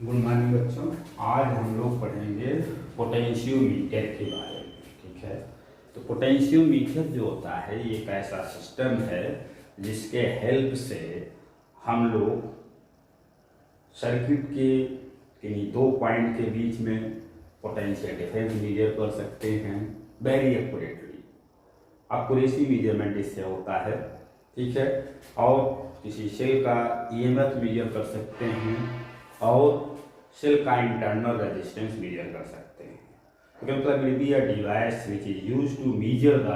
Good morning बच्चों। आज हम लोग पढ़ेंगे पोटेंशियोमीटर के बारे में। ठीक है, तो पोटेंशियोमीटर जो होता है ये एक ऐसा सिस्टम है जिसके हेल्प से हम लोग सर्किट के किन्हीं दो पॉइंट के बीच में पोटेंशियल डिफरेंस मेजर कर सकते हैं वेरी एक्यूरेटली। एक्यूरेसी मेजरमेंट इससे होता है। ठीक है, और किसी सेल का ईएमएफ मेजर कर सकते हैं और सेल का इंटरनल रेजिस्टेंस मेजर कर सकते हैं। तो मतलब it be a device which is used to measure the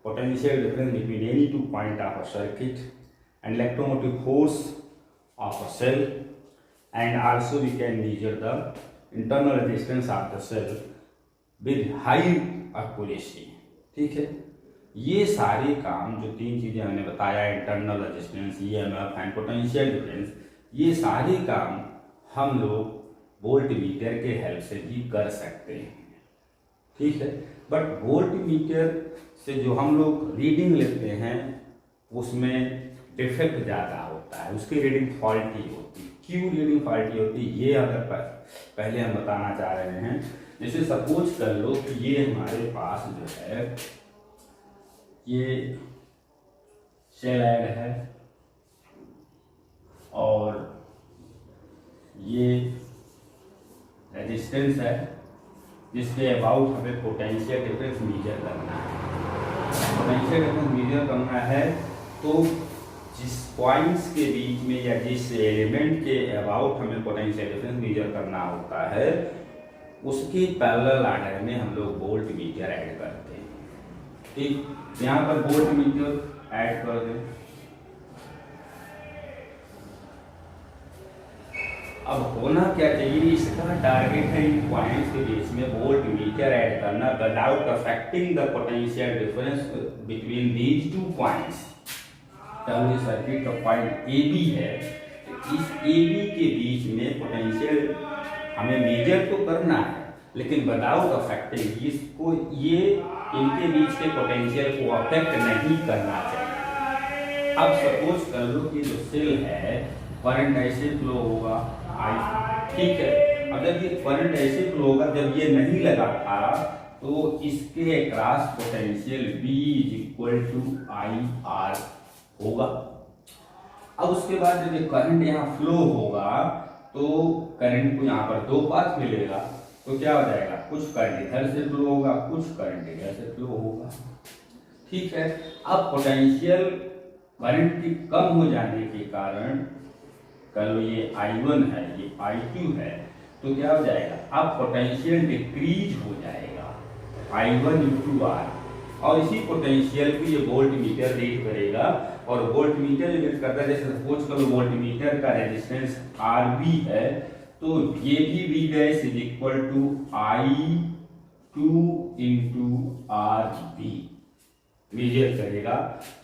potential difference between any two point of a circuit and electromotive force of a cell, and also we can measure the internal resistance of the cell with high accuracy. ठीक है, ये सारे काम जो तीन चीजें हमने बताया, internal resistance, EMF and potential difference, ये सारे काम हम लोग वोल्ट मीटर के हेल्प से भी कर सकते हैं। ठीक है, बट वोल्ट मीटर से जो हम लोग रीडिंग लेते हैं उसमें डिफेक्ट ज़्यादा होता है, उसकी रीडिंग फॉल्टी होती है। क्यों रीडिंग फॉल्टी होती है ये अगर पहले हम बताना चाह रहे हैं। जैसे सपोज कर लो कि ये हमारे पास जो है ये सेल ऐड है और ये रेजिस्टेंस है जिसके अबाउट हमें पोटेंशियल डिफरेंस मेजर करना है। पोटेंशियल डिफरेंस मेजर करना है तो जिस पॉइंट्स के बीच में या जिस एलिमेंट के अबाउट हमें पोटेंशियल डिफरेंस मेजर करना होता है उसके पैरेलल ऑर्डर में हम लोग वोल्ट मीटर ऐड करते हैं। ठीक, यहाँ पर वोल्ट मीटर ऐड कर दें। अब होना क्या चाहिए, इसका टारगेट है इन पॉइंट्स के बीच में वोल्ट मीटर ऐड करना without affecting the potential difference between these two points. जब ये सर्किट का पॉइंट ए बी है तो इस ए बी के बीच में पोटेंशियल हमें मेजर तो करना है लेकिन विदाउट अफेक्टिंग इसको, ये इनके बीच के पोटेंशियल को अफेक्ट नहीं करना चाहिए। अब सपोज कर लो कि जो सेल है करंट ऐसे फ्लो होगा आई। ठीक है, अब जब ये करंट ऐसे फ्लो होगा, जब ये नहीं लगा था तो इसके across potential V is equal to I R होगा। अब उसके बाद जब ये करंट यहाँ फ्लो होगा तो करंट को यहाँ पर दो पाथ मिलेगा तो क्या हो जाएगा, कुछ करंट इधर से फ्लो होगा, कुछ करंट इधर से फ्लो होगा। ठीक है, अब पोटेंशियल करंट की कम हो जाने के कारण कल ये I1 है, ये I2 है, तो क्या हो जाएगा, अब पोटेंशियल डिक्रीज हो जाएगा I1 इंटू आर, और इसी पोटेंशियल को ये वोल्ट मीटर रीड करेगा। और वोल्ट मीटर जो रीड करता है, जैसे सपोज करो वोल्ट मीटर का रेजिस्टेंस RB है तो ये भी V dash is equal to I2 into RB measure करेगा,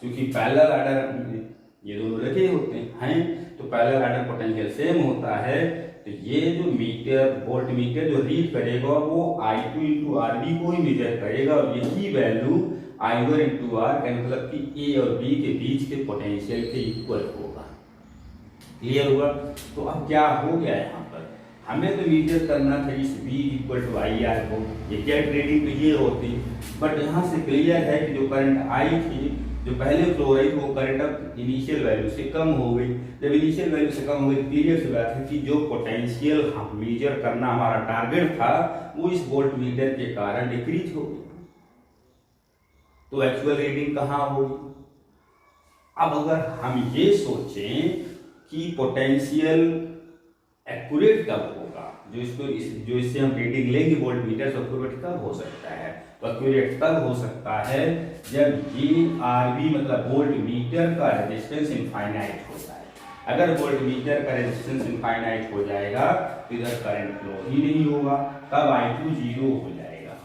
क्योंकि पैरेलल ऑर्डर ये दोनों रखे होते हैं तो पैरेलल ऑर्डर पोटेंशियल सेम होता है। तो ये जो मीटर वोल्ट मीटर जो रीड करेगा वो I2 इंटू RB को ही मेजर करेगा और यही वैल्यू I1 इंटू आर का मतलब कि A और B के बीच के पोटेंशियल के इक्वल होगा। क्लियर हुआ? तो अब क्या हो गया यहाँ पर, हमें तो मेजर करना था इस V equal to I R को, ये क्या रीडिंग तो ये होती, बट यहाँ से क्लियर है कि जो करंट आई थी जो पहले फ्लो रही थी वो करंट अब इनिशियल वैल्यू से कम हो गई। जब इनिशियल वैल्यू से कम हो गई तो क्लियर सी बात है कि जो पोटेंशियल हम मेजर करना हमारा टारगेट था वो इस वोल्ट मीटर के कारण डिक्रीज हो गई। तो एक्चुअल रीडिंग कहाँ होगी? अब अगर हम ये सोचें कि पोटेंशियल एक्यूरेट कब होगा, जो इससे हम रीडिंग लेंगे वोल्ट मीटर से एक्यूरेट कब हो सकता है, तो एक्यूरेट तब हो सकता है जब ये RB मतलब वोल्ट मीटर का रेजिस्टेंस इनफाइनाइट होता है। अगर वोल्ट मीटर का रेजिस्टेंस इनफाइनाइट हो जाएगा तो इधर करंट फ्लो ही नहीं होगा, तब I2 जीरो हो जाएगा।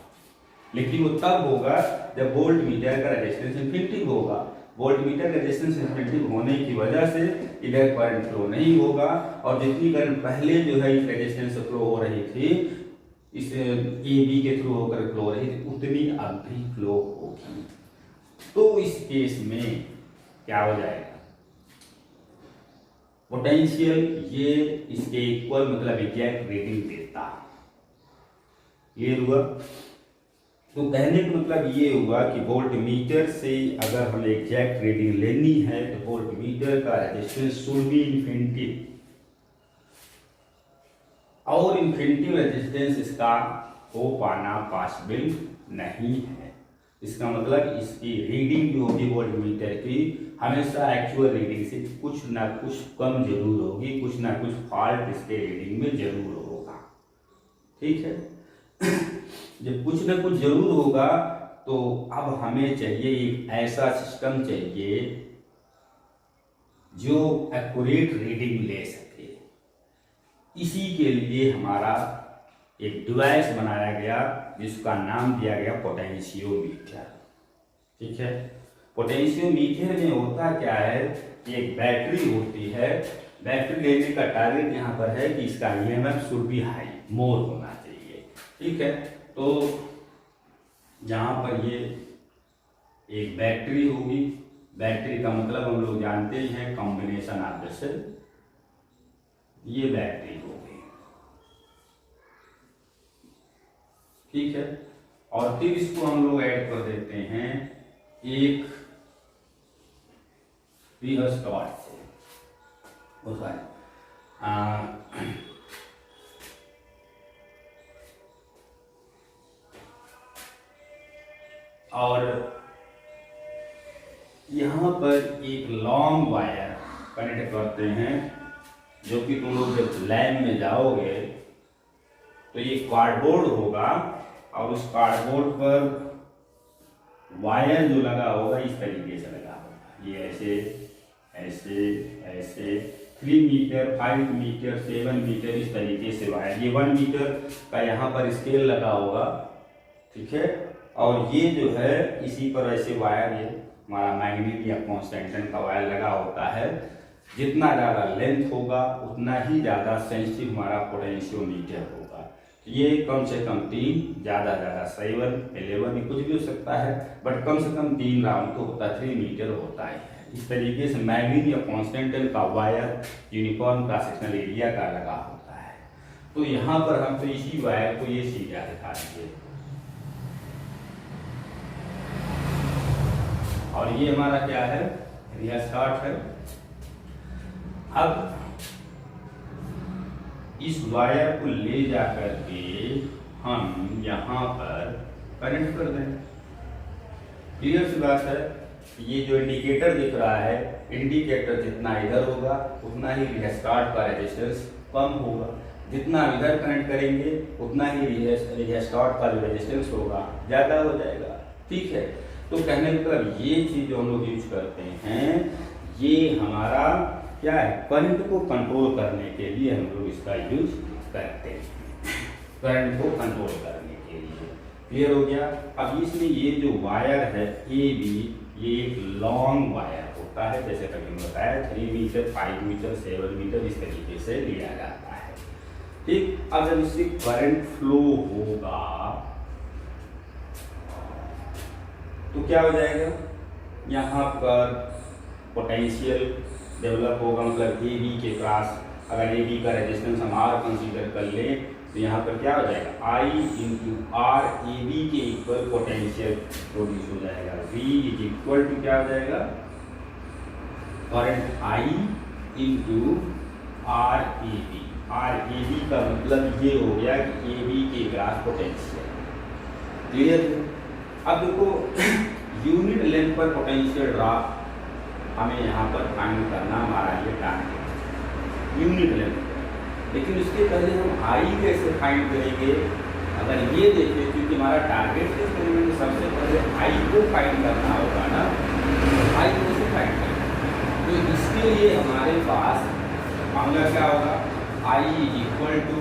लेकिन वो तब होगा जब वोल्ट मीटर का रेजिस्टेंस इन्फिनिटी होगा। वोल्ट मीटर रेजिस्टेंस इन्फिनिटी होने की वजह से इधर करंट फ्लो नहीं होगा और जितनी करंट पहले जो है इस रेजिस्टेंस से फ्लो हो रही थी, इस AB के थ्रू होकर फ्लो हो रही थी, उतनी अब भी फ्लो होगी। तो इस केस में क्या हो जाएगा, पोटेंशियल ये इसके इक्वल मतलब एग्जैक्ट रीडिंग देता है। ये हुआ। तो कहने का मतलब ये हुआ कि वोल्ट मीटर से अगर हमें एग्जैक्ट रीडिंग लेनी है तो वोल्ट मीटर का रेजिस्टेंस शुड बी इन्फिनिटी, और इन्फिनिटी रेजिस्टेंस इसका हो पाना पॉसिबल नहीं है। इसका मतलब इसकी रीडिंग जो होगी वोल्ट मीटर की हमेशा एक्चुअल रीडिंग से कुछ ना कुछ कम जरूर होगी, कुछ ना कुछ फॉल्ट इसके रीडिंग में जरूर होगा। ठीक है। जब कुछ ना कुछ जरूर होगा तो अब हमें चाहिए एक ऐसा सिस्टम चाहिए जो एक्यूरेट रीडिंग ले सके। इसी के लिए हमारा एक डिवाइस बनाया गया जिसका नाम दिया गया पोटेंशियोमीटर। ठीक है। पोटेंशियोमीटर में होता क्या है कि एक बैटरी होती है, बैटरी लेने का टारगेट यहाँ पर है कि इसका ईएमएफ शुड बी हाई, मोर होना चाहिए। ठीक है। तो यहाँ पर ये एक बैटरी होगी, बैटरी का मतलब हम लोग जानते ही हैं कॉम्बिनेशन ऑफ द सेल, ये बैटरी होगी। ठीक है। और फिर इसको हम लोग ऐड कर देते हैं एक रियोस्टेट से, और यहाँ पर एक लॉन्ग वायर कनेक्ट करते हैं, जो कि तुम लोग जब लैब में जाओगे तो ये कार्डबोर्ड होगा और उस कार्डबोर्ड पर वायर जो लगा होगा इस तरीके से लगा होगा, ये ऐसे ऐसे ऐसे 3 मीटर 5 मीटर 7 मीटर इस तरीके से वायर, ये 1 मीटर का यहाँ पर स्केल लगा होगा। ठीक है। और ये जो है इसी पर ऐसे वायर, ये हमारा मैग्नेट या कॉन्स्टेंटन का वायर लगा होता है। जितना ज़्यादा लेंथ होगा उतना ही ज़्यादा सेंसिटिव हमारा पोटेंशियोमीटर होगा। ये कम से कम 3, ज़्यादा 7 11 कुछ भी हो सकता है, बट कम से कम 3 राउंड तो होता है, 3 मीटर होता है। इस तरीके से मैग्नेट या कॉन्स्टेंटन का wire uniform cross sectional area का लगा होता है। तो यहाँ पर हम तो इसी वायर को ये सीधा दिखा दीजिए, और ये हमारा क्या है, रियोस्टेट है। अब इस वायर को ले जाकर के हम यहाँ पर कनेक्ट कर दें। क्लियर सी बात है। ये जो इंडिकेटर दिख रहा है, इंडिकेटर जितना इधर होगा उतना ही रियोस्टेट का रेजिस्टेंस कम होगा, जितना इधर कनेक्ट करेंगे उतना ही रियोस्टेट का जो रेजिस्टेंस होगा ज़्यादा हो जाएगा। ठीक है। तो कहने का मतलब ये चीज़ जो हम लोग यूज करते हैं, ये हमारा क्या है, करंट को कंट्रोल करने के लिए हम लोग इसका यूज करते हैं, करंट को कंट्रोल करने के लिए। क्लियर हो गया। अब इसमें ये जो वायर है ए बी, ये एक लॉन्ग वायर होता है, जैसे कभी बताया 3 मीटर 5 मीटर 7 मीटर इस तरीके से लिया जाता है। ठीक। अब जब इससे करंट फ्लो होगा तो क्या हो जाएगा, यहाँ पर पोटेंशियल डेवलप होगा, मतलब ए बी के क्रॉस, अगर ए बी का रेजिस्टेंस हम आर कंसीडर कर लें तो यहाँ पर क्या हो जाएगा, I into R, A B के इक्वल पोटेंशियल प्रोड्यूस हो जाएगा। वी इज इक्वल टू क्या हो जाएगा, current I into R A B. R A B का मतलब ये हो गया कि ए बी के क्रॉस पोटेंशियल। क्लियर। अब देखो यूनिट लेंथ पर पोटेंशियल ड्रॉप हमें यहाँ पर फाइंड करना, हमारा ये टारगेट यूनिट लेंथ पर। लेकिन उसके पहले हम आई कैसे फाइंड करेंगे, अगर ये देखें, क्योंकि हमारा टारगेट एक्सपेरिमेंट सबसे पहले आई को फाइंड करना होगा ना, आई को कैसे फाइंड करेंगे। तो इसके लिए हमारे पास फॉर्मूला क्या होगा, I is equal to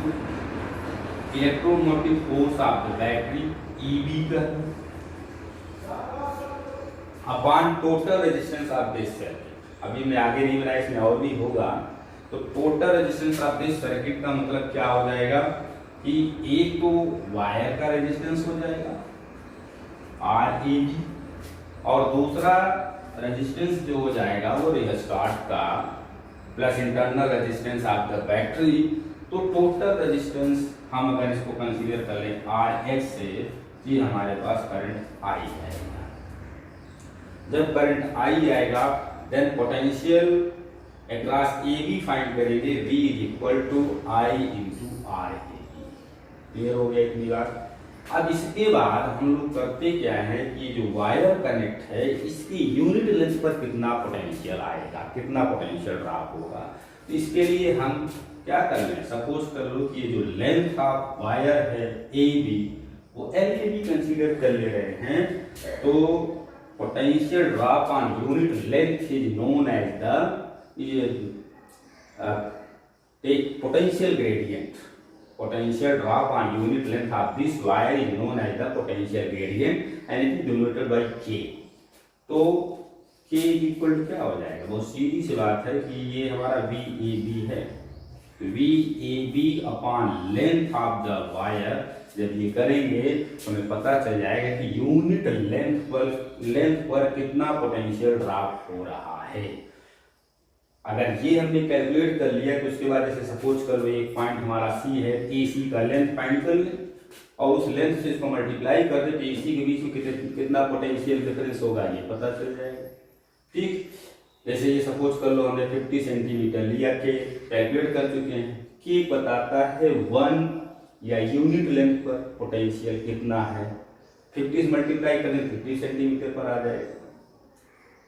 electromotive force of the battery E B का upon total resistance of this circuit. अभी मैं आगे नहीं बनाया, इसमें और भी होगा। तो total resistance of this circuit का मतलब क्या हो जाएगा कि एक तो वायर का रेजिस्टेंस हो जाएगा आर ए बी, और दूसरा रेजिस्टेंस जो हो जाएगा वो रियोस्टेट का plus internal resistance of the battery, तो टोटल रेजिस्टेंस हम अगर इसको कंसीडर कर लें RH से, ये हमारे पास करंट I आएगा। जब करंट I आएगा then potential across AB find करेंगे, V is equal to I into R। Clear हो गया इतनी बात। अब इसके बाद हम लोग करते क्या है कि जो वायर कनेक्ट है इसकी यूनिट लेंथ पर कितना पोटेंशियल आएगा, कितना पोटेंशियल ड्रॉप होगा। तो इसके लिए हम क्या कर लें, सपोज कर लो कि जो लेंथ ऑफ वायर है AB वो LAB कंसीडर कर ले रहे हैं, तो potential drop on unit length is known as the potential gradient. Potential drop on unit length of this wire is known as the potential gradient and it is denoted by K। तो K equal to क्या हो जाएगा, बहुत सीधी सी बात है कि ये हमारा VAB है, VAB upon length of the wire. जब ये करेंगे तो हमें पता चल जाएगा कि यूनिट लेंथ पर कितना पोटेंशियल ड्रॉप हो रहा है। अगर ये हमने कैलकुलेट कर लिया तो उसके बाद जैसे सपोज कर लो एक पॉइंट हमारा C है, AC का लेंथ फाइंड कर ले और उस लेंथ से इसको मल्टीप्लाई कर दे तो AC के बीच में कितना पोटेंशियल डिफरेंस होगा ये पता चल जाएगा। ठीक, जैसे ये सपोज कर लो हमने 50 सेंटीमीटर लिया, के कैलकुलेट कर चुके हैं, के बताता है 1 या यूनिट लेंथ पर पोटेंशियल कितना है, 50 से मल्टीप्लाई करें 50 सेंटीमीटर पर आ जाएगा।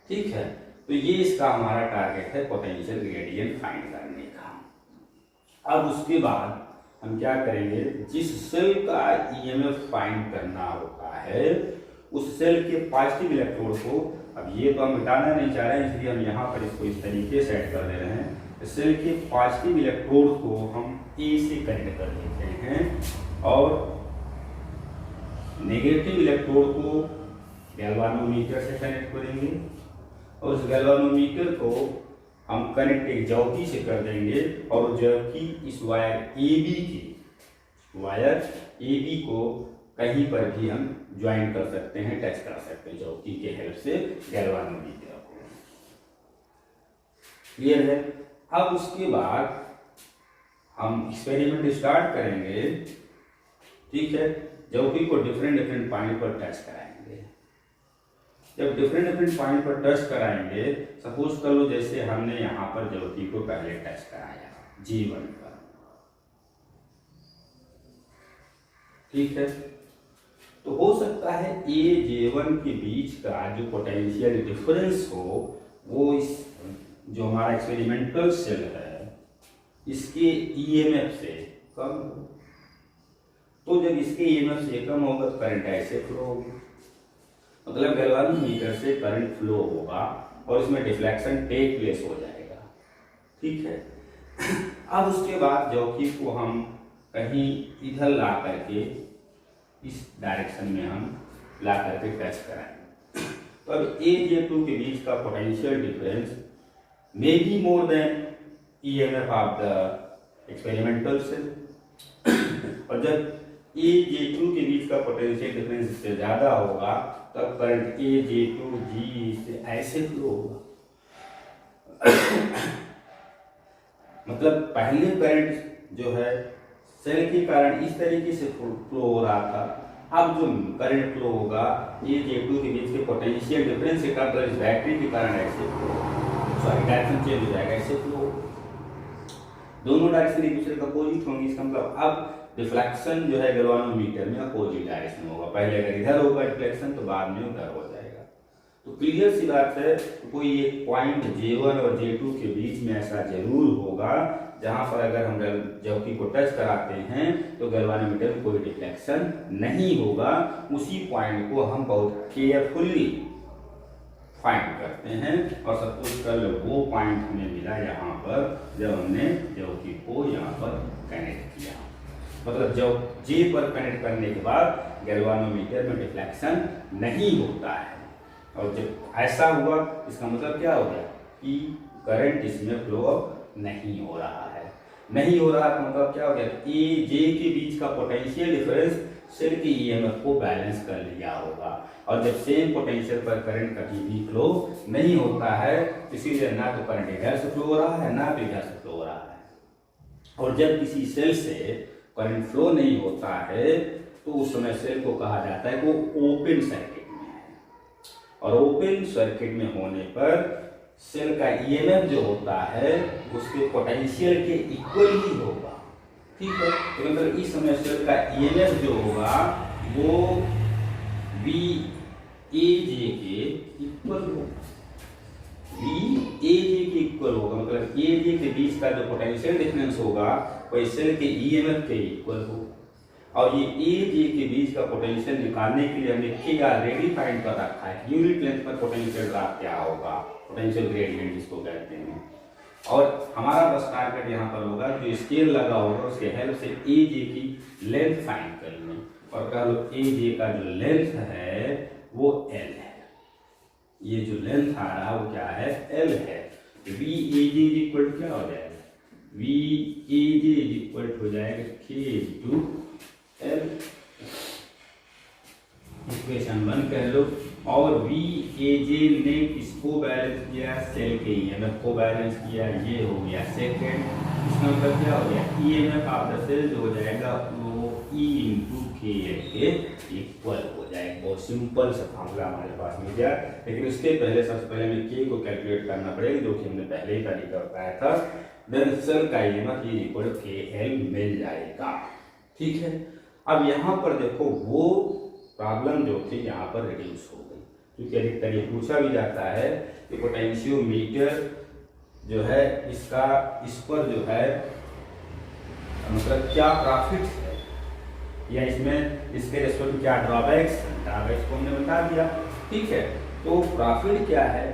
ठीक है, तो ये इसका हमारा टारगेट है पोटेंशियल ग्रेडियंट फाइंड करने का। अब उसके बाद हम क्या करेंगे, जिस सेल का ईएमएफ फाइंड करना होता है उस सेल के पॉजिटिव इलेक्ट्रोड को, अब ये तो हम मिटाना नहीं चाह रहे हैं इसलिए हम यहाँ पर इसको इस तरीके से ऐड कर दे रहे हैं, सेल के पॉजिटिव इलेक्ट्रोड को हम A से कनेक्ट कर देते हैं और नेगेटिव इलेक्ट्रोड को गैल्वानोमीटर से कनेक्ट करेंगे और उस गैल्वानोमीटर को हम कनेक्ट एक जॉकी से कर देंगे और जॉकी इस वायर AB को कहीं पर भी हम ज्वाइन कर सकते हैं, टच कर सकते हैं जॉकी के हेल्प से गैल्वानोमीटर को। क्लियर है। अब उसके बाद हम एक्सपेरिमेंट स्टार्ट करेंगे। ठीक है, जॉकी को डिफरेंट पॉइंट पर टच कराएंगे। जब डिफरेंट पॉइंट पर टच कराएंगे, सपोज कर लो जैसे हमने यहाँ पर ज्योति को पहले टच कराया G1 पर। ठीक है, तो हो सकता है J1 के बीच का जो पोटेंशियल डिफरेंस हो वो इस जो हमारा एक्सपेरिमेंटल सेल है इसके ईएमएफ से कम हो। तो जब इसके ईएमएफ से कम होगा तो करंट ऐसे फ्लो होगी, मतलब गैल्वानोमीटर से करंट फ्लो होगा और इसमें डिफ्लेक्शन टेक प्लेस हो जाएगा। ठीक है, अब उसके बाद जॉकी को हम कहीं इधर ला करके इस डायरेक्शन में हम ला करके टच कराएंगे। तो अब J2 के बीच का potential difference may be more than EMF of the experimental cell और जब J2 के बीच का पोटेंशियल डिफरेंस इससे ज्यादा होगा तब करंट J2G से ऐसे फ्लो होगा। मतलब पहले करंट जो है सेल के कारण इस तरीके से फ्लो हो रहा था, अब जो करंट फ्लो होगा J2 के बीच के पोटेंशियल डिफरेंस के कारण बैटरी के कारण ऐसे फ्लो, सॉरी डायरेक्शन चेंज हो जाएगा, ऐसे फ्लो। दोनों डायरेक्शन एक दूसरे का अपोजिट होंगे, इसका मतलब अब डिफ्लेक्शन जो है गैल्वानोमीटर में अपोजिट डायरेक्शन होगा। पहले अगर इधर होगा डिफ्लेक्शन तो बाद में उधर हो जाएगा। तो क्लियर सी बात है, कोई एक पॉइंट J1 और J2 के बीच में ऐसा जरूर होगा जहां पर अगर हम जॉकी को टच कराते हैं तो गैल्वानोमीटर में कोई डिफ्लेक्शन नहीं होगा। उसी पॉइंट को हम बहुत केयरफुली फाइंड करते हैं और सपोज कर लो वो पॉइंट हमें मिला यहाँ पर जब हमने जॉकी को यहाँ पर कनेक्ट किया, मतलब जब J पर कनेक्ट करने के बाद गैल्वानोमीटर में डिफ्लेक्शन नहीं होता है। और जब ऐसा हुआ इसका मतलब क्या हो गया कि करंट इसमें फ्लो नहीं हो रहा है। नहीं हो रहा तो मतलब क्या हो गया, J के बीच का पोटेंशियल डिफरेंस सेल की ईएमएफ को बैलेंस कर लिया होगा। और जब सेम पोटेंशियल पर करंट कभी भी फ्लो नहीं होता है, इसीलिए ना तो करंट इधर से फ्लो हो रहा है ना तो इधर से फ्लो हो रहा है। और जब किसी सेल से करंट फ्लो नहीं होता है तो उस समय सेल को कहा जाता है कि वो ओपन सर्किट में है। और ओपन सर्किट में होने पर सेल का ईएमएफ जो होता है उसके पोटेंशियल के इक्वल ही होगा। ठीक है, तो मतलब इस समय सेल का ईएमएफ जो होगा वो वी ए जे के इक्वल होगा। वी ए जे के इक्वल होगा, मतलब ए जे के बीच का जो पोटेंशियल डिफरेंस होगा वही सेल के ईएमएफ के इक्वल होगा। और ये ए जे के बीच का पोटेंशियल निकालने के लिए हमने के ऑलरेडी फाइंड कर रखा है। यूनिट लेंथ पर पोटेंशियल ड्रॉप क्या होगा, पोटेंशियल ग्रेडियंट जिसको कहते हैं। और हमारा बस टारगेट यहाँ पर होगा जो स्केल लगा होगा उसके हेल्प से ए जे की लेंथ फाइंड करनी। और कह लो ए जे का जो लेंथ है वो एल है। ये जो लेंथ आ रहा है वो क्या है, एल है। वी ए जे इक्वल क्या हो जाएगा, वी ए जे इक्वल हो जाएगा के इंटू एल, इक्वेशन 1 कह लो। और वी ए जे ने किसको बैलेंस किया, सेल के ईएमएफ को बैलेंस किया, ये हो गया सेकेंड। इसका मतलब क्या हो गया, ईएमएफ ऑफ द सेल जो हो जाएगा वो ई इंटू के एल के इक्वल हो जाएगा। बहुत सिंपल सा फॉर्मूला हमारे पास मिल गया। लेकिन उसके पहले सबसे पहले हमें के को कैलकुलेट करना पड़ेगा, जो कि हमने पहले ही तरीका बताया था। देन सेल का ईएमएफ ई इक्वल के एल मिल जाएगा। ठीक है, अब यहाँ पर देखो वो प्रॉब्लम जो थी यहाँ पर रिड्यूस हो गई, क्योंकि अधिकतर ये पूछा भी जाता है कि पोटेंशियोमीटर जो है इसका इस पर जो है मतलब क्या प्रॉफिट है या इसमें इसके रेस्पेक्ट क्या ड्रॉबैक्स को हमने बता दिया। ठीक है, तो प्रॉफिट क्या है,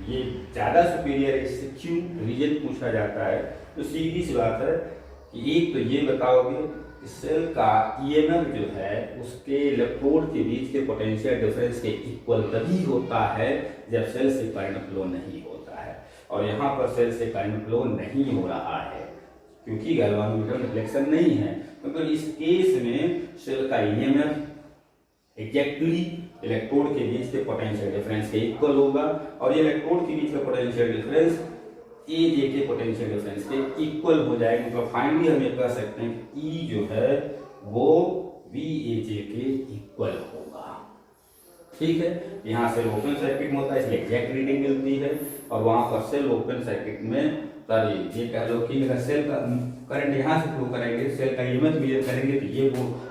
ये ज़्यादा सुपीरियर है, इससे क्यों रीजन पूछा जाता है। तो सीधी सी बात है कि एक तो ये बताओगे सेल का ईएमएफ जो है उसके इलेक्ट्रोड के बीच के पोटेंशियल डिफरेंस के इक्वल तभी होता है जब सेल से करंट फ्लो नहीं होता है। और यहाँ पर सेल से करंट फ्लो नहीं हो रहा है क्योंकि गैल्वानोमीटर रिफ्लेक्शन नहीं है। मतलब इस केस में सेल का ईएमएफ एग्जैक्टली इलेक्ट्रोड के बीच के पोटेंशियल डिफरेंस के इक्वल होगा। और ये इलेक्ट्रोड के बीच का पोटेंशियल डिफरेंस ए जे के पोटेंशियल डिफरेंस के इक्वल हो जाएगा। मतलब फाइनली हम ये कह सकते हैं कि ई जो है वो वी ए जे के इक्वल होगा। ठीक है, यहाँ सेल ओपन सर्किट में होता है इसलिए एग्जैक्ट रीडिंग मिलती है। और वहाँ पर सेल ओपन सर्किट में ये कह लो कि अगर सेल का करंट यहाँ से फ्लो करेंगे, सेल का ईएमएफ मेजर करेंगे तो ये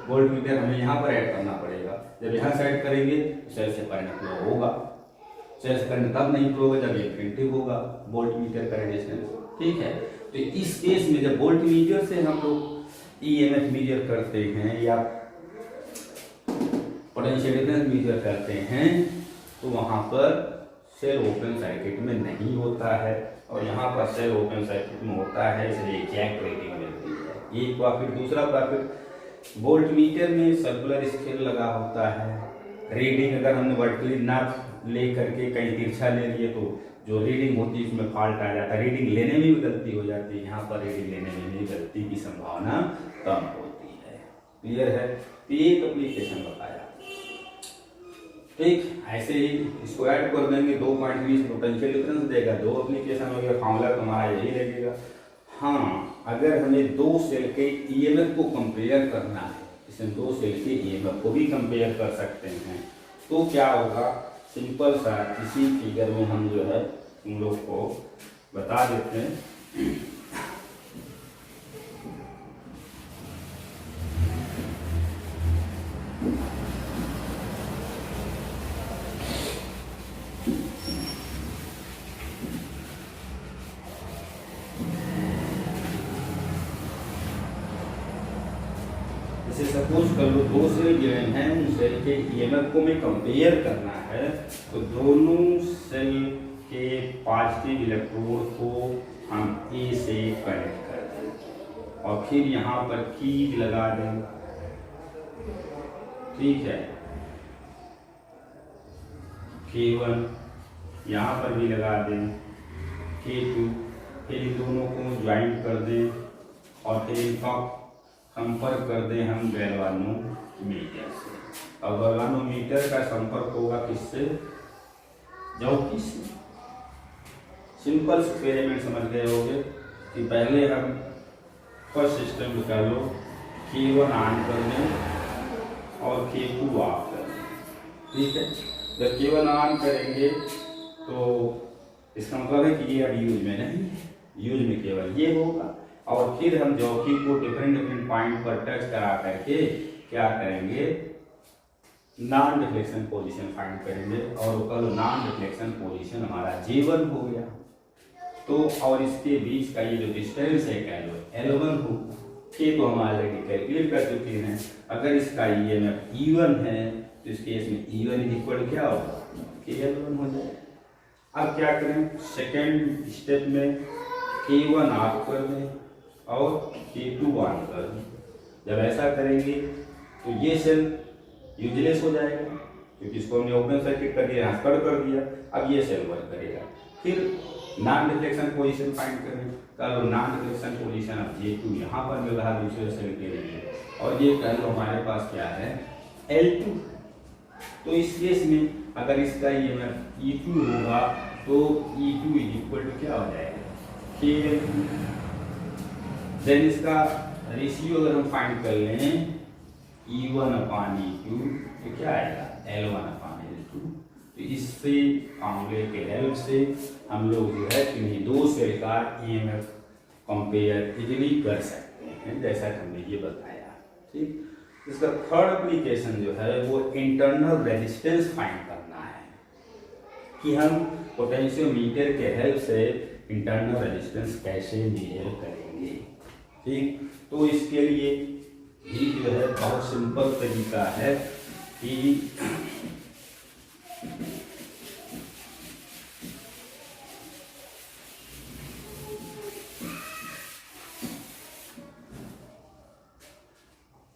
वोल्ट मीटर हमें यहाँ पर ऐड करना पड़ेगा। जब यहाँ से ऐड करेंगे तो सेल से करंट फ्लो होगा। सेल से करंट तब नहीं फ्लो होगा जब इनफिनिटिव होगा वोल्ट मीटर करंट डिस्टेंस। ठीक है, तो इस केस में जब वोल्ट मीटर से हम लोग ईएमएफ मेजर करते हैं या पोटेंशियल डिफरेंस मेजर करते हैं तो वहाँ पर सेल ओपन सर्किट में नहीं होता है। और यहाँ पर सेल ओपन सर्किट में होता है, इसलिए एग्जैक्ट रीडिंग मिलती है। एक प्रॉफिट। दूसरा प्रॉफिट, वोल्ट मीटर में सर्कुलर स्केल लगा होता है। रीडिंग अगर हमने वर्टिकली नाप ले करके कहीं तिरछा ले लिए तो जो रीडिंग होती है उसमें फॉल्ट आ जाता है, रीडिंग लेने में भी गलती हो जाती है। यहाँ पर रीडिंग लेने में भी गलती की संभावना कम होती है। क्लियर है, तो एक एप्लीकेशन बताया। ठीक, ऐसे ही इसको ऐड कर देंगे 2.20 पोटेंशियल डिफरेंस देगा, 2 एप्लीकेशन हो गया। फॉर्मूला तुम्हारा यही लगेगा। हाँ, अगर हमें 2 सेल के ईएमएफ को कंपेयर करना है, इसमें 2 सेल के ईएमएफ को भी कंपेयर कर सकते हैं, तो क्या होगा, सिंपल सा इसी फिगर में हम जो है तुम लोग को बता देते हैं। जैसे सपोज कर लो 2 सेल गिवन हैं, उन सेल के ईएमएफ को में कंपेयर करना है तो दोनों सेल के पॉजिटिव इलेक्ट्रोड को हम ए से कनेक्ट कर दें और फिर यहाँ पर कीज लगा दें। ठीक है, K1 यहाँ पर भी लगा दें, K2, फिर इन दोनों को ज्वाइंट कर दें और फिर इनका संपर्क कर दें हम गैल्वानोमीटर से। और गैल्वानोमीटर का संपर्क होगा किससे? जॉकी से। सिंपल एक्सपेरिमेंट समझ गए होंगे कि पहले हम फर्स्ट सिस्टम निकाल लो, K1 ऑन कर लें और K2 ऑफ कर लें। ठीक है, जब K1 ऑन करेंगे तो इसका मतलब है कि ये अब यूज में नहीं है, यूज में केवल ये होगा। और फिर हम जॉकी को डिफरेंट पॉइंट पर टच करा करके क्या करेंगे? नॉन डिफ्लेक्शन पोजीशन फाइंड करेंगे और कल नॉन डिफ्लेक्शन पोजीशन हमारा J1 हो गया। तो और इसके बीच का ये जो डिस्टेंस है कह लो L1 होगा। ये तो हम ऑलरेडी कैलकुलेट कर चुके हैं। अगर इसका EMF E1 है तो इस केस में E1 इक्वल क्या होगा? KL1 हो जाएगा। अब क्या करें? सेकेंड स्टेप में K1 ऑफ कर दें और K2 ऑन कर दें। जब ऐसा करेंगे तो ये सेल यूजलेस हो जाएगा क्योंकि इसको हमने ओपन सर्किट कर दिया, यहाँ कर दिया। अब ये सेल वर्क करेगा। फिर नॉन डिफ्लेक्शन पोजीशन फाइंड करें। कल नॉन डिफ्लेक्शन पोजीशन अब J2 यहाँ पर मिल रहा दूसरे सेल के लिए, और ये कल हमारे पास क्या है? L2। तो इस केस में अगर इसका EMF E2 होगा तो E2 इक्वल टू क्या हो जाएगा? KL2। देन इसका रेशियो अगर हम फाइंड कर लें E1 अपान E2 तो क्या आएगा? L1 अपान L2। तो इससे फॉर्मूले के हेल्प से हम लोग जो है इन्हीं दो सेल का EMF कंपेयर इजीली कर सकते हैं, जैसा कि हमने ये बताया। ठीक, इसका थर्ड एप्लीकेशन जो है वो इंटरनल रेजिस्टेंस फाइंड करना है कि हम पोटेंशियोमीटर के हेल्प से इंटरनल रेजिस्टेंस कैसे मेजर करेंगे। ठीक, तो इसके लिए भी जो है बहुत सिंपल तरीका है कि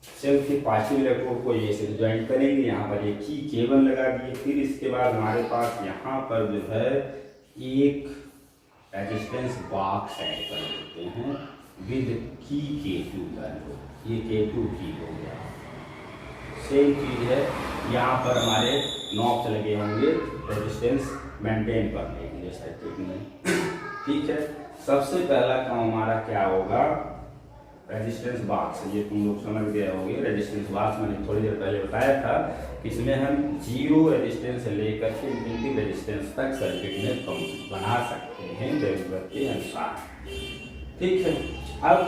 सेल के पांचवें इलेक्ट्रोड को ये से ज्वाइन करेंगे। यहाँ पर एक की K1 लगा दिए। फिर इसके बाद हमारे पास यहाँ पर जो है एक रेजिस्टेंस बॉक्स ऐड कर देते हैं विद की K2 का। ये K2 की हो गया। सेम चीज है, यहाँ पर हमारे नॉब्स लगे होंगे रेजिस्टेंस मेंटेन करने के लिए सर्किट में। ठीक है, सबसे पहला काम हमारा क्या होगा? Resistance box. ये तुम लोग समझ गए होंगे। रेजिस्टेंस बॉक्स मैंने थोड़ी देर पहले बताया था कि इसमें हम जीरो रेजिस्टेंस से लेकर के इनफिनिटी रेजिस्टेंस तक सर्किट में बना सकते हैं जरूरत के अनुसार। ठीक है, अब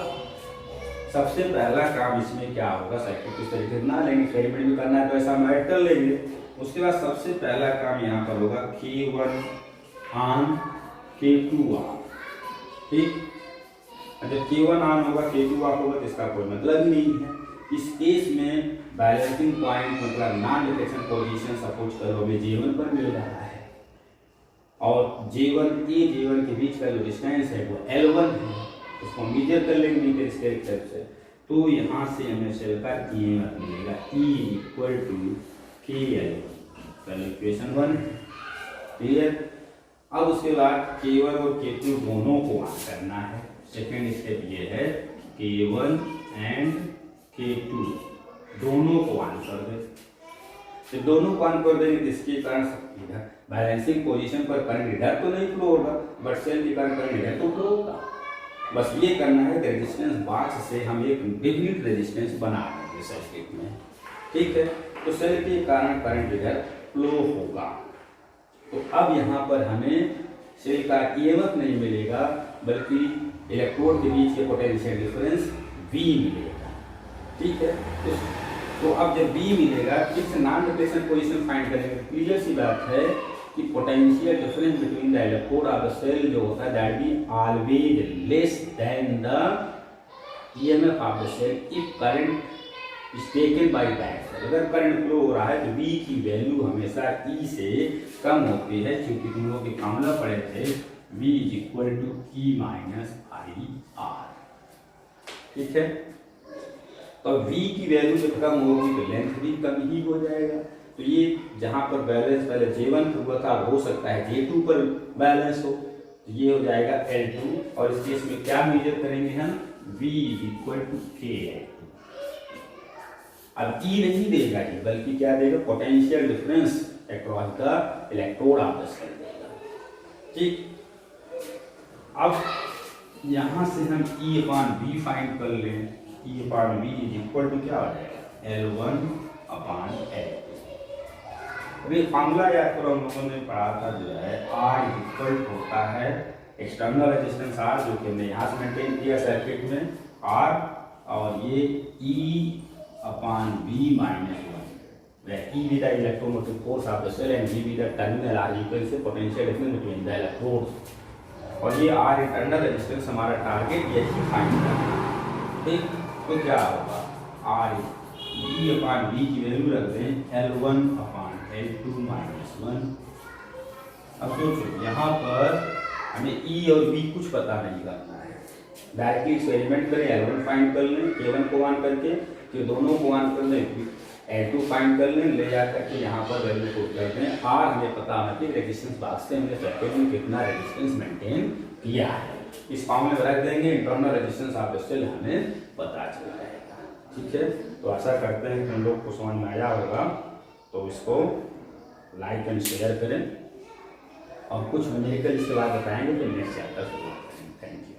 सबसे पहला काम इसमें क्या होगा? सर्किट किस तरीके से बना लेंगे, एक्सपेरिमेंट भी करना है तो ऐसा हम ऐड कर लेंगे। उसके बाद सबसे पहला काम यहाँ पर होगा K1 ऑन K2 ऑफ। ठीक, जब K1 ऑन होगा K2 ऑफ होगा तो इसका कोई मतलब ही नहीं है। इस केस में बैलेंसिंग पॉइंट मतलब नॉन डिफ्लेक्शन पोजीशन सपोज करो हमें J1 पर मिल रहा है और J1 के बीच का जो डिस्टेंस है वो L1 है। उसको मेजर कर लेंगे मीटर स्केल से। तो यहाँ से हमें सेल का EMF मिलेगा E इक्वल टू KL1। पहले इक्वेशन 1 क्लियर। अब उसके बाद K1 और K2 दोनों को ऑन करना है। सेकेंड स्टेप ये है K1 एंड K2 दोनों को ऑन कर दे। तो दोनों को ऑन कर देंगे जिसके कारण इधर बैलेंसिंग पोजीशन पर करंट इधर तो नहीं फ्लो होगा बट सेल के कारण करंट इधर तो फ्लो होगा। बस ये करना है कि रेजिस्टेंस बॉक्स से हम एक डिफिनिट रेजिस्टेंस बना देंगे सर्किट में। ठीक है, तो सेल के कारण करंट इधर फ्लो होगा। तो अब यहाँ पर हमें सेल का EMF नहीं मिलेगा बल्कि इलेक्ट्रोड के बीच के पोटेंशियल डिफरेंस V मिलेगा। ठीक है, तो अब जब V मिलेगा फिर से नॉन डिफ्लेक्शन पोजीशन फाइंड करेंगे। क्लियर सी बात है कि potential difference between the electrode of the cell जो होता है that be always less than the EMF of the cell if current is taken by that cell. अगर करंट फ्लो हो रहा है तो V की वैल्यू हमेशा E से कम होती है क्योंकि तुम लोग एक फॉर्मूला पढ़े थे V is equal to E minus IR। ठीक है, तो V की वैल्यू जब कम होगी तो लेंथ भी कम ही हो जाएगा। तो ये जहाँ पर बैलेंस पहले J1 पर हुआ था हो सकता है J2 पर बैलेंस हो, तो ये हो जाएगा L2। और इस केस में क्या मेजर करेंगे हम? V is equal to K है। अब E नहीं देगा ये, बल्कि क्या देगा, potential difference across the electrode of the cell देगा। ठीक, अब यहां से हम E अपॉन V फाइंड कर लें। E upon V is equal to क्या हो जाएगा, L1 अपॉन L2। अभी फॉर्मूला याद करो, हम लोगों ने पढ़ा था जो है R इज इक्वल होता है एक्सटर्नल रेजिस्टेंस R, जो कि हमने यहाँ से मेंटेन किया सर्किट में R, और ये E upon V minus 1, where E be the electromotive force of the cell and V be the terminal R equal से potential difference between the electrodes। और ये R इंटरनल रेजिस्टेंस हमारा target यही find करना है। ठीक, तो क्या होगा, R E अपॉन V की वैल्यू रख दें L1 अपॉन L2 माइनस 1। अब सोचो यहाँ पर हमें E और V कुछ पता नहीं करना है, डायरेक्टली एक्सपेरिमेंट करें, L1 फाइंड कर लें K1 को ऑन करके, फिर दोनों को ऑन कर लें, L2 फाइंड कर लें, ले जा करके यहाँ पर वैल्यू को कर दें। R हमें पता होना चाहिए रेजिस्टेंस बॉक्स से हमने सर्किट में कितना रेजिस्टेंस मेंटेन किया है, इस फॉर्मूले में रख देंगे, internal resistance of the cell हमें पता चल जाएगा। ठीक है, तो आशा करते हैं कि हम लोग को समझ में आया होगा, तो इसको लाइक एंड शेयर करें, और कुछ न्यूमेरिकल इसके बाद बताएंगे तो नेक्स्ट चैप्टर शुरू करेंगे। Thank you.